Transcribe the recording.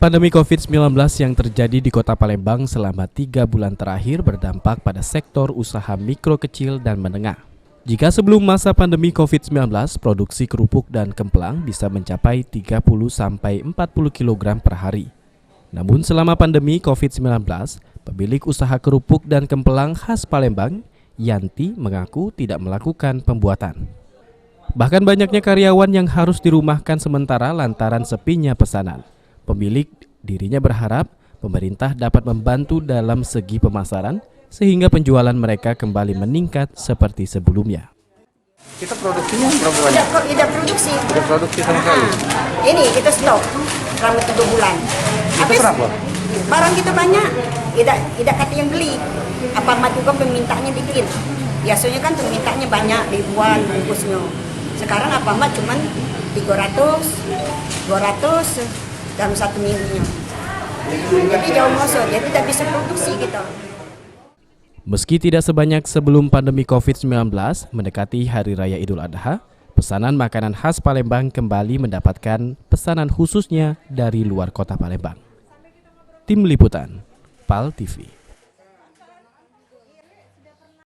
Pandemi COVID-19 yang terjadi di Kota Palembang selama 3 bulan terakhir berdampak pada sektor usaha mikro kecil dan menengah. Jika sebelum masa pandemi COVID-19, produksi kerupuk dan kemplang bisa mencapai 30-40 kg per hari. Namun selama pandemi COVID-19, pemilik usaha kerupuk dan kemplang khas Palembang, Yanti, mengaku tidak melakukan pembuatan. Bahkan banyaknya karyawan yang harus dirumahkan sementara lantaran sepinya pesanan. Pemilik dirinya berharap pemerintah dapat membantu dalam segi pemasaran sehingga penjualan mereka kembali meningkat seperti sebelumnya. Kita produksinya berapa banyak? Tidak produksi. Tidak produksi sama sekali. Ini kita stok selama 3 bulan. Itu kenapa? Barang kita banyak, tidak kata yang beli. Apa mak juga pemintanya dikit. Biasanya kan pemintanya banyak, ribuan bungkusnya. Sekarang apa mak cuman 300, 200 dalam 1 minggunya. Jadi jauh masuk, jadi tidak bisa produksi kita. Meski tidak sebanyak sebelum pandemi COVID-19 mendekati Hari Raya Idul Adha, pesanan makanan khas Palembang kembali mendapatkan pesanan khususnya dari luar kota Palembang. Tim Liputan, PAL TV.